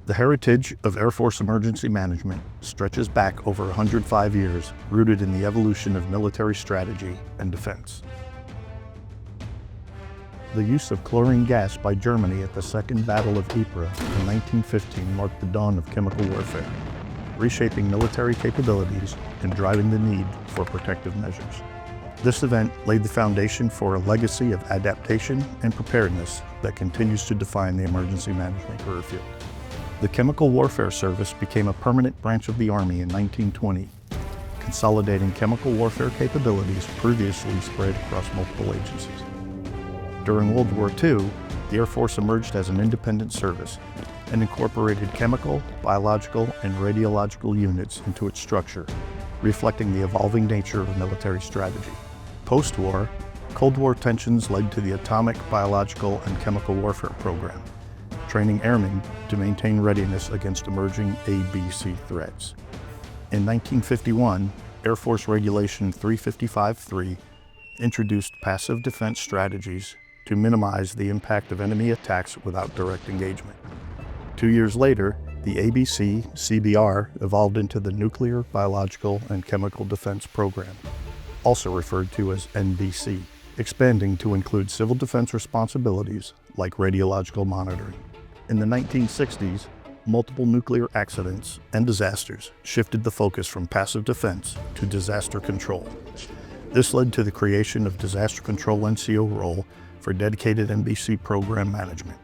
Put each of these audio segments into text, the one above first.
The heritage of Air Force emergency management stretches back over 105 years, rooted in the evolution of military strategy and defense. The use of chlorine gas by Germany at the Second Battle of Ypres in 1915 marked the dawn of chemical warfare, reshaping military capabilities and driving the need for protective measures. This event laid the foundation for a legacy of adaptation and preparedness that continues to define the emergency management career field. The Chemical Warfare Service became a permanent branch of the Army in 1920, consolidating chemical warfare capabilities previously spread across multiple agencies. During World War II, the Air Force emerged as an independent service and incorporated chemical, biological, and radiological units into its structure, reflecting the evolving nature of military strategy. Post-war, Cold War tensions led to the atomic, biological, and chemical warfare program, training airmen to maintain readiness against emerging ABC threats. In 1951, Air Force Regulation 355-3 introduced passive defense strategies to minimize the impact of enemy attacks without direct engagement. 2 years later, the ABC CBR evolved into the Nuclear, Biological, and Chemical Defense Program, also referred to as NBC, expanding to include civil defense responsibilities like radiological monitoring. In the 1960s, multiple nuclear accidents and disasters shifted the focus from passive defense to disaster control. This led to the creation of Disaster Control NCO role for dedicated NBC program management.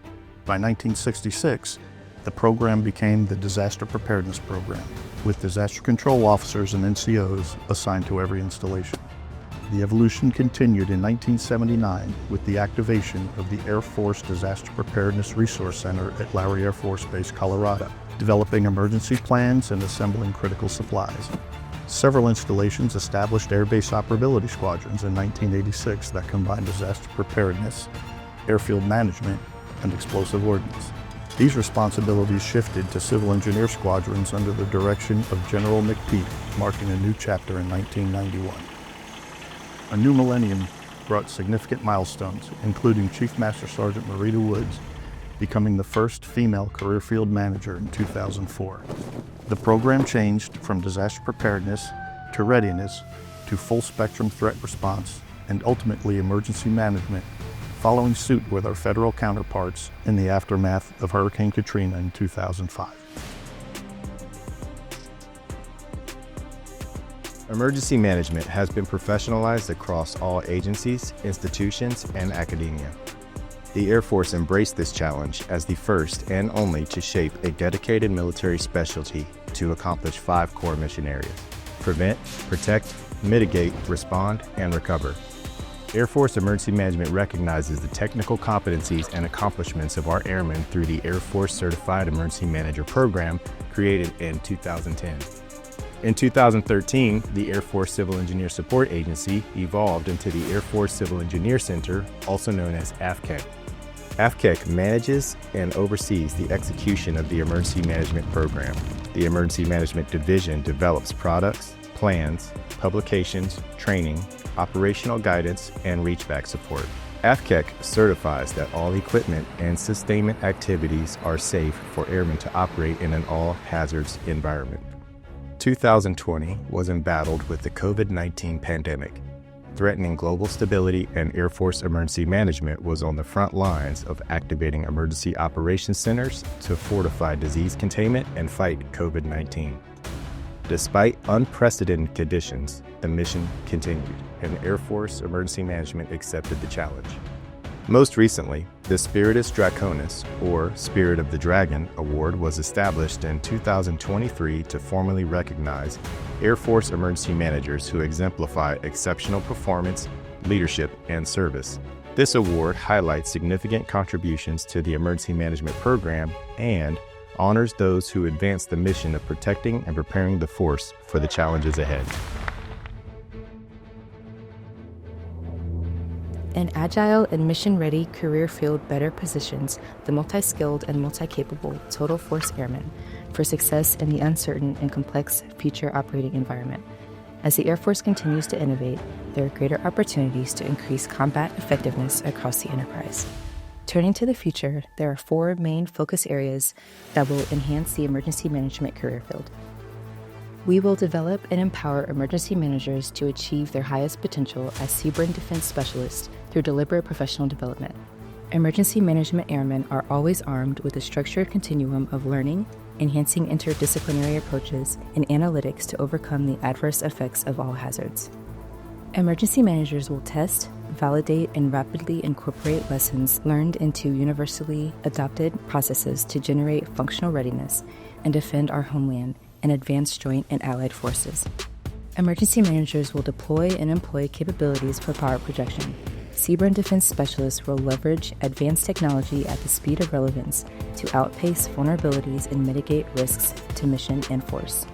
By 1966, the program became the Disaster Preparedness Program, with disaster control officers and NCOs assigned to every installation. The evolution continued in 1979 with the activation of the Air Force Disaster Preparedness Resource Center at Lowry Air Force Base, Colorado, developing emergency plans and assembling critical supplies. Several installations established airbase operability squadrons in 1986 that combined disaster preparedness, airfield management, and explosive ordnance. These responsibilities shifted to civil engineer squadrons under the direction of General McPeak, marking a new chapter in 1991. A new millennium brought significant milestones, including Chief Master Sergeant Marita Woods becoming the first female career field manager in 2004. The program changed from disaster preparedness to readiness to full spectrum threat response and ultimately emergency management, following suit with our federal counterparts in the aftermath of Hurricane Katrina in 2005. Emergency management has been professionalized across all agencies, institutions, and academia. The Air Force embraced this challenge as the first and only to shape a dedicated military specialty to accomplish 5 core mission areas: prevent, protect, mitigate, respond, and recover. Air Force Emergency Management recognizes the technical competencies and accomplishments of our airmen through the Air Force Certified Emergency Manager Program created in 2010. In 2013, the Air Force Civil Engineer Support Agency evolved into the Air Force Civil Engineer Center, also known as AFCEC. AFCEC manages and oversees the execution of the Emergency Management Program. The Emergency Management Division develops products, plans, publications, training, operational guidance, and reachback support. AFCEC certifies that all equipment and sustainment activities are safe for airmen to operate in an all-hazards environment. 2020 was embattled with the COVID-19 pandemic. Threatening global stability, and Air Force Emergency Management was on the front lines of activating emergency operations centers to fortify disease containment and fight COVID-19. Despite unprecedented conditions, the mission continued, and Air Force Emergency Management accepted the challenge. Most recently, the Spiritus Draconis, or Spirit of the Dragon, Award was established in 2023 to formally recognize Air Force emergency managers who exemplify exceptional performance, leadership, and service. This award highlights significant contributions to the emergency management program and honors those who advance the mission of protecting and preparing the force for the challenges ahead. An agile and mission-ready career field better positions the multi-skilled and multi-capable Total Force Airmen for success in the uncertain and complex future operating environment. As the Air Force continues to innovate, there are greater opportunities to increase combat effectiveness across the enterprise. Turning to the future, there are 4 main focus areas that will enhance the emergency management career field. We will develop and empower emergency managers to achieve their highest potential as seaborne defense specialists through deliberate professional development. Emergency management airmen are always armed with a structured continuum of learning, enhancing interdisciplinary approaches, and analytics to overcome the adverse effects of all hazards. Emergency managers will test, validate, and rapidly incorporate lessons learned into universally adopted processes to generate functional readiness and defend our homeland and advance joint and allied forces. Emergency managers will deploy and employ capabilities for power projection. Seaborne defense specialists will leverage advanced technology at the speed of relevance to outpace vulnerabilities and mitigate risks to mission and force.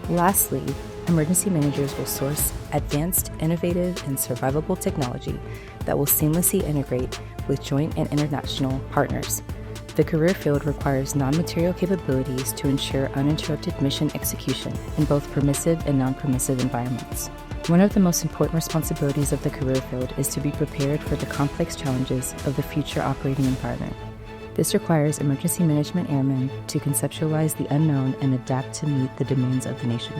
Lastly, emergency managers will source advanced, innovative, and survivable technology that will seamlessly integrate with joint and international partners. The career field requires non-material capabilities to ensure uninterrupted mission execution in both permissive and non-permissive environments. One of the most important responsibilities of the career field is to be prepared for the complex challenges of the future operating environment. This requires emergency management airmen to conceptualize the unknown and adapt to meet the demands of the nation.